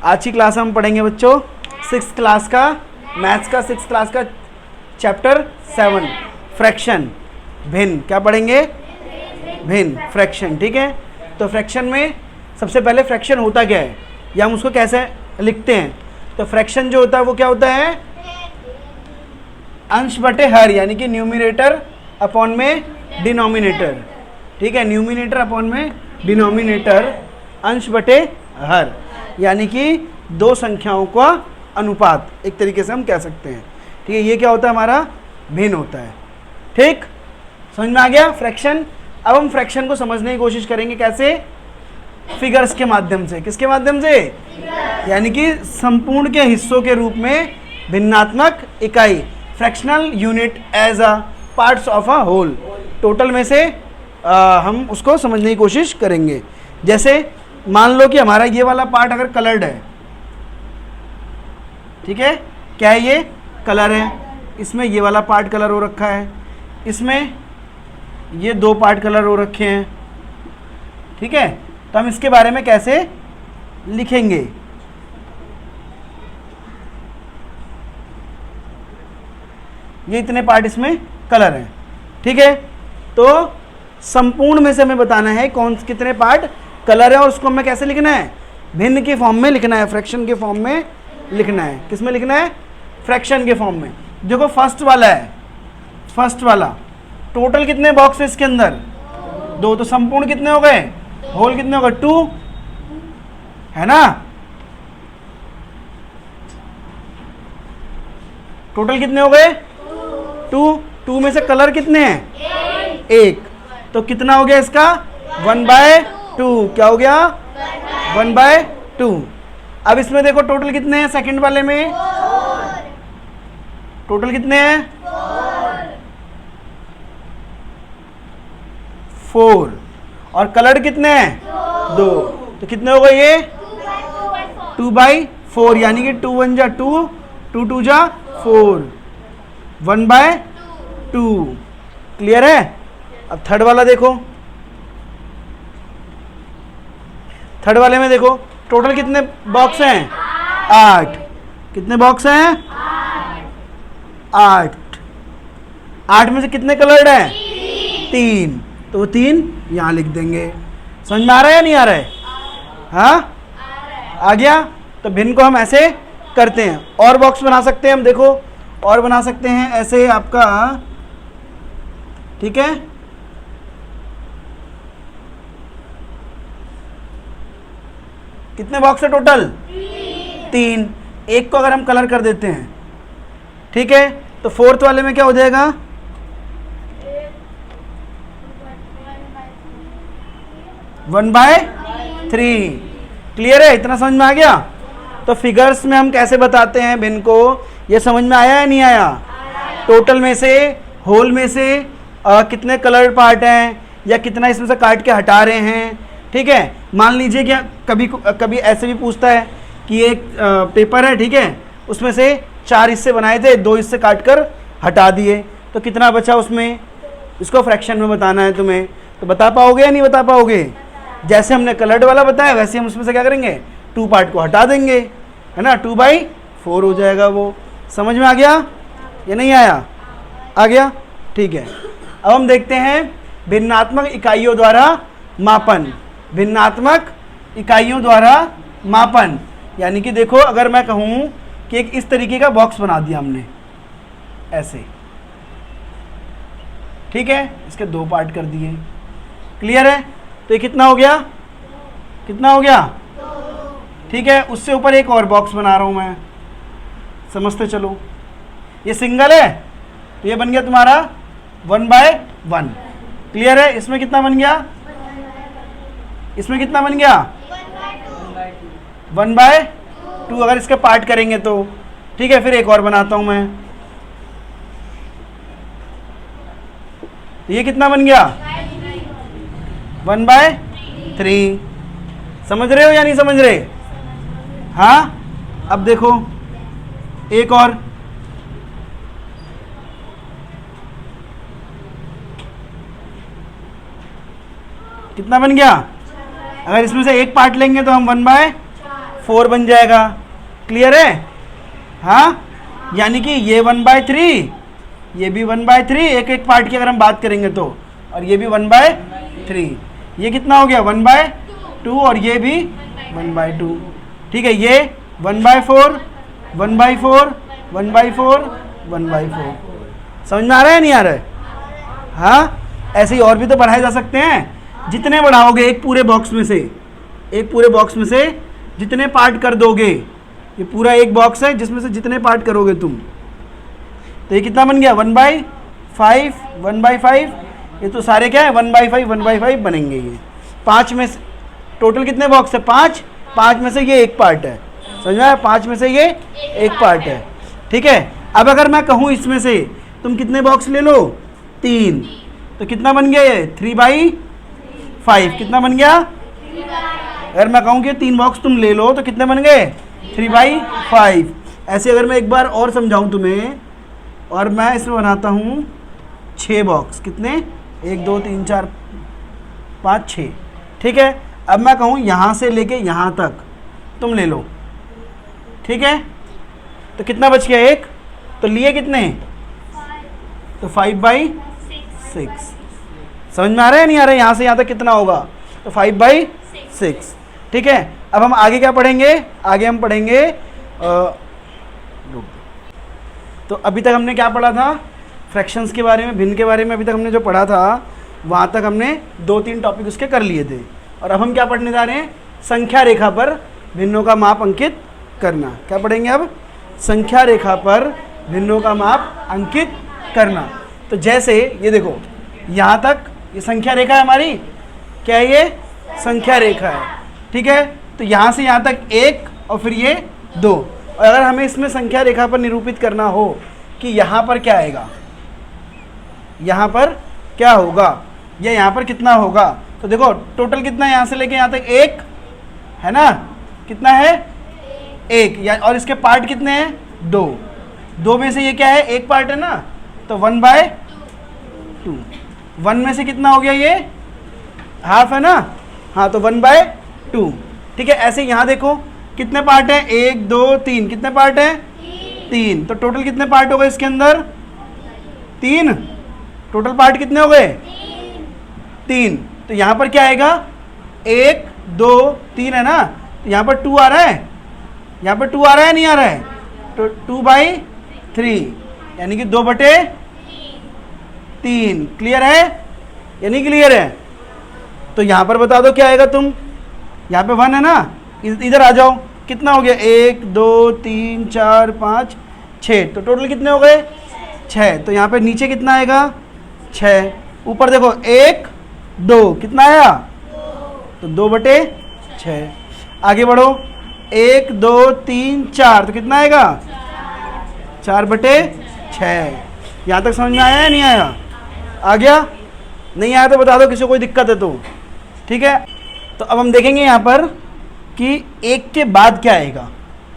आज की क्लास हम पढ़ेंगे बच्चों 6th क्लास का मैथ्स का 6th क्लास का चैप्टर 7 फ्रैक्शन भिन्न। क्या पढ़ेंगे? भिन्न फ्रैक्शन। ठीक है, तो फ्रैक्शन में सबसे पहले फ्रैक्शन होता क्या है या हम उसको कैसे लिखते हैं। तो फ्रैक्शन जो होता है वो क्या होता है? अंश बटे हर, यानी कि न्यूमिनेटर अपॉन में डिनोमिनेटर। ठीक है, न्यूमिनेटर अपॉन में डिनोमिनेटर, अंश बटे हर, यानी कि दो संख्याओं का अनुपात एक तरीके से हम कह सकते हैं। ठीक है, ये क्या होता है? हमारा भिन्न होता है। ठीक, समझ में आ गया फ्रैक्शन। अब हम फ्रैक्शन को समझने की कोशिश करेंगे। कैसे? फिगर्स के माध्यम से। किसके माध्यम से? यानी कि संपूर्ण के हिस्सों के रूप में भिन्नात्मक इकाई, fractional unit as a parts of a whole. Total में से हम उसको समझने की कोशिश करेंगे। जैसे मान लो कि हमारा ये वाला पार्ट अगर कलर्ड है, ठीक है, क्या है? ये कलर है। इसमें ये वाला पार्ट कलर हो रखा है, इसमें ये दो पार्ट कलर हो रखे हैं। ठीक है, तो हम इसके बारे में कैसे लिखेंगे? ये इतने पार्ट इसमें कलर हैं। ठीक है, तो संपूर्ण में से हमें बताना है कौन कितने पार्ट कलर है और उसको हमें कैसे लिखना है? भिन्न के फॉर्म में लिखना है, फ्रैक्शन के फॉर्म में लिखना है। किस में लिखना है? फ्रैक्शन के फॉर्म में। देखो फर्स्ट वाला है, फर्स्ट वाला टोटल कितने बॉक्स है इसके अंदर? दो। तो संपूर्ण कितने हो गए? होल कितने हो गए? 2 है ना। टोटल कितने हो गए? 2 में से कलर कितने हैं? 1। तो कितना हो गया इसका? 1/2। क्या हो गया? 1/2। अब इसमें देखो टोटल कितने हैं सेकंड वाले में? टोटल कितने हैं? 4। और कलर कितने हैं? 2। तो कितने हो गए ये? 2/4, यानी कि 2 1 जा 2, 2 2 जा 4, 1/2। क्लियर है? अब थर्ड वाला देखो, थर्ड वाले में देखो टोटल कितने बॉक्स हैं? 8। कितने बॉक्स हैं? 8। 8 में से कितने कलर्ड हैं? 3। तो वो 3 यहाँ लिख देंगे। समझ में आ रहा है या नहीं आ रहा है? हाँ, आ गया। तो भिन्न को हम ऐसे करते हैं। और बॉक्स बना सकते हैं हम, देखो और बना सकते हैं ऐसे आपका। ठीक है, कितने बॉक्स है टोटल? 3। एक को अगर हम कलर कर देते हैं, ठीक है, तो फोर्थ वाले में क्या हो जाएगा? 1/3। क्लियर है? इतना समझ में आ गया? तो फिगर्स में हम कैसे बताते हैं भिन्न को, ये समझ में आया या नहीं आया? टोटल में से, होल में से कितने कलर्ड पार्ट हैं या कितना इसमें से काट के हटा रहे हैं। ठीक है, मान लीजिए कि कभी कभी ऐसे भी पूछता है कि एक पेपर है, ठीक है, उसमें से 4 हिस्से बनाए थे, 2 हिस्से काट कर हटा दिए, तो कितना बचा उसमें? इसको फ्रैक्शन में बताना है तुम्हें। तो बता पाओगे या नहीं बता पाओगे? जैसे हमने कलर्ड वाला बताया वैसे हम उसमें से क्या करेंगे? 2 पार्ट को हटा देंगे, है ना। 2/4 हो जाएगा वो। समझ में आ गया या नहीं आया? आ गया। ठीक है, अब हम देखते हैं भिन्नात्मक इकाइयों द्वारा मापन। भिन्नात्मक इकाइयों द्वारा मापन, यानी कि देखो अगर मैं कहूँ कि एक इस तरीके का बॉक्स बना दिया हमने ऐसे, ठीक है, इसके 2 पार्ट कर दिए। क्लियर है? तो ये कितना हो गया? कितना हो गया? 2। ठीक है, उससे ऊपर एक और बॉक्स बना रहा हूँ मैं, समझते चलो। ये सिंगल है तो ये बन गया तुम्हारा 1/1। क्लियर है? इसमें कितना बन गया? इसमें कितना बन गया? 1/2 अगर इसके पार्ट करेंगे तो। ठीक है, फिर एक और बनाता हूं मैं। ये कितना बन गया? 1/3। समझ रहे हो या नहीं समझ रहे? हाँ, अब देखो एक और। कितना बन गया? अगर इसमें से एक पार्ट लेंगे तो हम 1/4 4 बन जाएगा। क्लियर है? हाँ, यानी कि ये 1/3, ये भी 1/3, एक एक पार्ट की अगर हम बात करेंगे तो, और ये भी 1/3, ये कितना हो गया 1/2, और ये भी 1/2। ठीक है, ये 1/4, 1/4, 1/4, 1/4। समझ में आ रहा है नहीं आ रहा है? हाँ, ऐसे ही और भी तो बढ़ाए जा सकते हैं। जितने बढ़ाओगे एक पूरे बॉक्स में से, एक पूरे बॉक्स में से जितने पार्ट कर दोगे, ये पूरा एक बॉक्स है जिसमें से जितने पार्ट करोगे तुम, तो ये कितना बन गया 1/5, 1/5, ये तो सारे क्या है 1/5, 1/5 बनेंगे। ये 5 में से टोटल कितने बॉक्स है 5, 5 में से ये एक पार्ट है। समझ में आया? 5 में से ये एक पार्ट है। ठीक है, अब अगर मैं कहूँ इसमें से तुम कितने बॉक्स ले लो 3, तो कितना बन गया ये 3/5, कितना बन गया? अगर मैं कहूँ कि 3 बॉक्स तुम ले लो तो कितने बन गए 3/5। ऐसे अगर मैं एक बार और समझाऊँ तुम्हें, और मैं इसमें बनाता हूँ 6 बॉक्स, कितने 1 2 3 4 5 6। ठीक है, अब मैं कहूँ यहाँ से लेके यहाँ तक तुम ले लो। ठीक है, तो कितना बच गया 1, तो लिए कितने, तो 5/6। समझ में आ रहा है नहीं आ रहा है? यहाँ से यहाँ तक कितना होगा, तो 5/6। ठीक है, अब हम आगे क्या पढ़ेंगे? आगे हम पढ़ेंगे तो अभी तक हमने क्या पढ़ा था? फ्रैक्शंस के बारे में, भिन्न के बारे में अभी तक हमने जो पढ़ा था वहाँ तक हमने 2-3 टॉपिक उसके कर लिए थे। और अब हम क्या पढ़ने जा रहे हैं? संख्या रेखा पर भिन्नों का माप अंकित करना। क्या पढ़ेंगे अब? संख्या रेखा पर भिन्नों का माप अंकित करना। तो जैसे ये देखो, यहाँ तक ये संख्या रेखा है हमारी, क्या है ये? संख्या रेखा है। ठीक है, तो यहाँ से यहाँ तक 1 और फिर ये 2। और अगर हमें इसमें संख्या रेखा पर निरूपित करना हो कि यहाँ पर क्या आएगा, यहाँ पर क्या होगा, या यहाँ पर कितना होगा, तो देखो टोटल कितना है यहाँ से लेके यहाँ तक 1 है ना, कितना है 1, या और इसके पार्ट कितने हैं 2, 2 में से ये क्या है एक पार्ट है ना, तो 1/2, 1 में से कितना हो गया ये हाफ है ना, हाँ तो 1/2। ठीक है, ऐसे यहाँ देखो कितने पार्ट हैं 1 2 3, कितने पार्ट हैं 3, तो टोटल कितने पार्ट हो गए इसके अंदर 3, टोटल पार्ट कितने हो गए 3। तो यहाँ पर क्या आएगा 1 2 3 है ना, तो यहाँ पर 2 आ रहा है, यहाँ पर 2 आ रहा है नहीं आ रहा है, तो 2/3 यानी कि 2/3। क्लियर है या नहीं क्लियर है? तो यहाँ पर बता दो क्या आएगा तुम, यहाँ पे 1 है ना, इधर आ जाओ, कितना हो गया 1 2 3 4 5 6, तो टोटल कितने हो गए 6। तो यहाँ पे नीचे कितना आएगा 6, ऊपर देखो 1 2 कितना आया, तो 2/6। आगे बढ़ो 1 2 3 4, तो कितना आएगा 4/6। यहाँ तक समझ में आया या नहीं आया? आ गया? नहीं आया तो बता दो किसी को कोई दिक्कत है तो। ठीक है, तो अब हम देखेंगे यहाँ पर कि 1 के बाद क्या आएगा।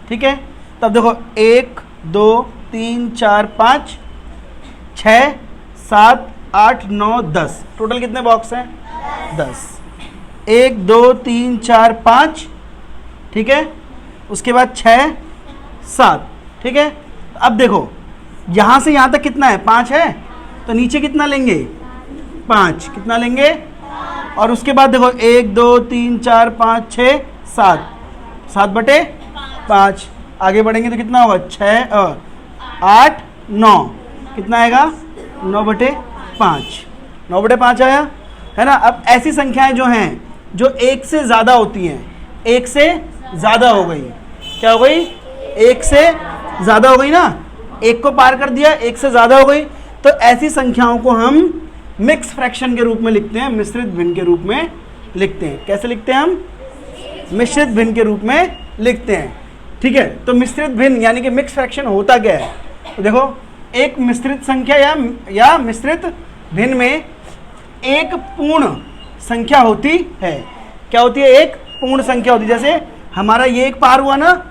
ठीक है, तब देखो 1 2 3 4 5 6 7 8 9 10, टोटल कितने बॉक्स हैं 10। 1 2 3 4 5, ठीक है, उसके बाद 6 7। ठीक है, अब देखो यहाँ से यहाँ तक कितना है 5 है, तो नीचे कितना लेंगे 5, कितना लेंगे, और उसके बाद देखो 1 2 3 4 5 6 7, 7/5। आगे बढ़ेंगे तो कितना होगा 6 8 9, कितना आएगा 9/5, 9/5 आया है ना। अब ऐसी संख्याएं जो हैं जो 1 से ज़्यादा होती हैं, 1 से ज़्यादा हो गई, क्या हो गई 1 से ज़्यादा हो गई ना, 1 को पार कर दिया 1 से ज़्यादा हो गई, तो ऐसी संख्याओं को हम मिक्स फ्रैक्शन के रूप में लिखते हैं, मिश्रित भिन्न के रूप में लिखते हैं। कैसे लिखते हैं हम? मिश्रित भिन्न के रूप में लिखते हैं। ठीक है, तो मिश्रित भिन्न यानी कि मिक्स फ्रैक्शन होता क्या है, तो देखो एक मिश्रित संख्या या मिश्रित भिन्न में एक पूर्ण संख्या होती है। क्या होती है? एक पूर्ण संख्या होती है। जैसे हमारा ये एक पार हुआ ना,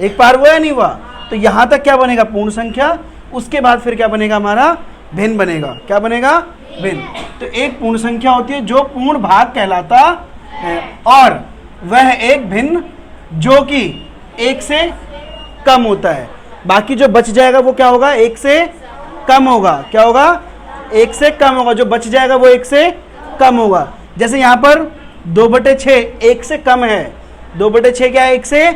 एक पार हुआ या नहीं हुआ, तो यहाँ तक क्या बनेगा पूर्ण संख्या, उसके बाद फिर क्या बनेगा हमारा भिन्न बनेगा। क्या बनेगा? भिन्न। तो एक पूर्ण संख्या होती है जो पूर्ण भाग कहलाता है, और वह एक भिन्न जो कि 1 से कम होता है। बाकी जो बच जाएगा वो क्या होगा, 1 से कम होगा। क्या होगा, 1 से कम होगा। जो बच जाएगा वो 1 से कम होगा। जैसे यहाँ पर 2/6 1 से कम है। 2/6 क्या है, 1 से।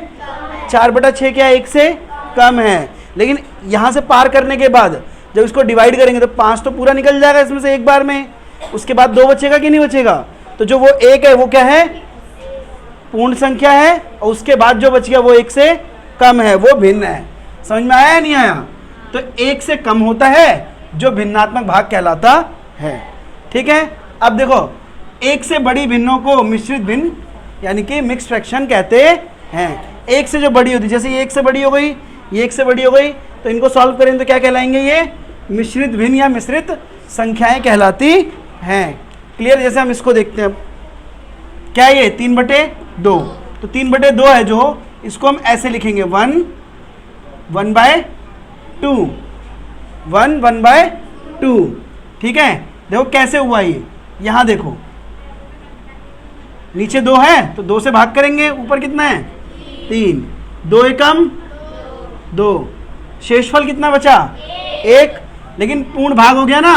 4/6 क्या है, 1 से कम है। लेकिन यहाँ से पार करने के बाद जब इसको डिवाइड करेंगे तो 5 तो पूरा निकल जाएगा इसमें से एक बार में। उसके बाद 2 बचेगा कि नहीं बचेगा। तो जो वो 1 है वो क्या है, पूर्ण संख्या है। और उसके बाद जो बच गया वो 1 से कम है, वो भिन्न है। समझ में आया या नहीं आया। तो 1 से कम होता है जो भिन्नात्मक भाग कहलाता है। ठीक है। अब देखो 1 से बड़ी भिन्नों को मिश्रित भिन्न यानी कि मिक्स फ्रैक्शन कहते हैं। 1 से जो बड़ी होती है, जैसे ये 1 से बड़ी हो गई, ये 1 से बड़ी हो गई, तो इनको सॉल्व करें तो क्या कहलाएंगे, ये मिश्रित भिन्न या मिश्रित संख्याएं कहलाती हैं। क्लियर। जैसे हम इसको देखते हैं, क्या ये 3/2। तो 3/2 है जो, इसको हम ऐसे लिखेंगे 1/2 1/2। ठीक है। देखो कैसे हुआ ये, यहां देखो नीचे 2 है तो 2 से भाग करेंगे, ऊपर कितना है 3, 2 एकम 2, शेषफल कितना बचा 1। लेकिन पूर्ण भाग हो गया ना,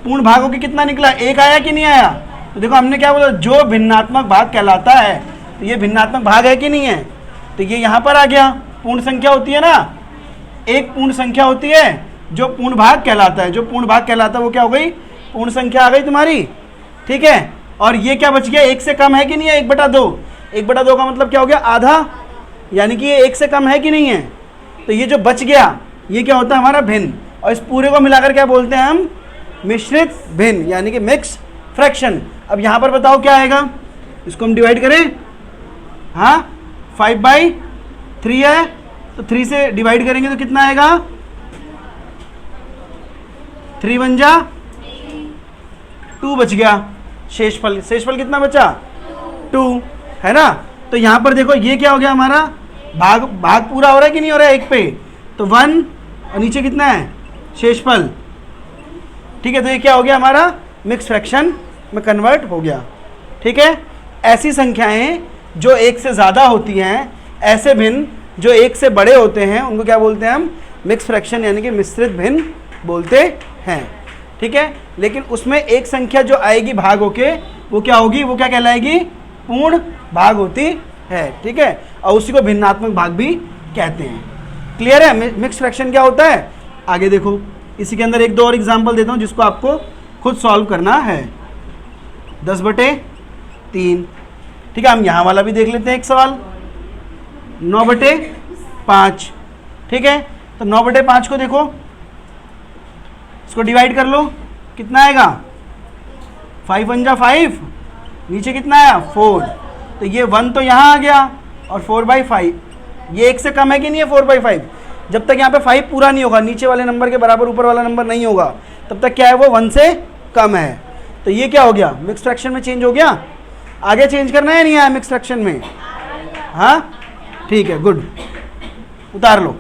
पूर्ण भाग होकर कितना निकला, 1 आया कि नहीं आया। तो देखो हमने क्या बोला, जो भिन्नात्मक भाग कहलाता है, तो ये भिन्नात्मक भाग है कि नहीं है। तो ये यहाँ पर आ गया, पूर्ण संख्या होती है ना, एक पूर्ण संख्या होती है जो पूर्ण भाग कहलाता है। जो पूर्ण भाग कहलाता है वो क्या हो गई, पूर्ण संख्या आ गई तुम्हारी। ठीक है। और ये क्या बच गया, 1 से कम है कि नहीं है, 1/2। 1/2 का मतलब क्या हो गया, आधा, यानी कि ये 1 से कम है कि नहीं है। तो ये जो बच गया ये क्या होता है, हमारा भिन्न। और इस पूरे को मिलाकर क्या बोलते हैं हम, मिश्रित भिन्न यानी कि मिक्स फ्रैक्शन। अब यहाँ पर बताओ क्या आएगा, इसको हम डिवाइड करें। हाँ 5/3 है, तो 3 से डिवाइड करेंगे तो कितना आएगा, 3 × 1 = 2 बच गया। शेषफल कितना बचा, 2 है ना। तो यहाँ पर देखो ये क्या हो गया, हमारा भाग पूरा हो रहा है कि नहीं हो रहा है 1 पे, तो 1 और नीचे कितना है शेषफल। ठीक है। तो ये क्या हो गया, हमारा मिक्स फ्रैक्शन में कन्वर्ट हो गया। ठीक है। ऐसी संख्याएं जो 1 से ज़्यादा होती हैं, ऐसे भिन्न जो 1 से बड़े होते हैं, उनको क्या बोलते हैं हम, मिक्स फ्रैक्शन यानी कि मिश्रित भिन्न बोलते हैं। ठीक है। लेकिन उसमें एक संख्या जो आएगी भाग होके, वो क्या होगी, वो क्या कहलाएगी, पूर्ण भाग होती है। ठीक है। और उसी को भिन्नात्मक भाग भी कहते हैं। क्लियर है। मिक्स फ्रैक्शन क्या होता है, आगे देखो। इसी के अंदर 1-2 और एग्जाम्पल देता हूँ जिसको आपको खुद सॉल्व करना है। 10/3। ठीक है। हम यहाँ वाला भी देख लेते हैं एक सवाल, 9/5। ठीक है। तो 9/5 को देखो, इसको डिवाइड कर लो, कितना आएगा, 5 × 5, नीचे कितना आया 4। तो ये 1 तो यहाँ आ गया और 4/5, ये 1 से कम है कि नहीं है 4/5। जब तक यहाँ पे 5 पूरा नहीं होगा, नीचे वाले नंबर के बराबर ऊपर वाला नंबर नहीं होगा, तब तक क्या है, वो 1 से कम है। तो ये क्या हो गया, मिक्स फ्रैक्शन में चेंज हो गया। आगे चेंज करना है नहीं आया मिक्स फ्रैक्शन में। हाँ ठीक है, गुड, उतार लो।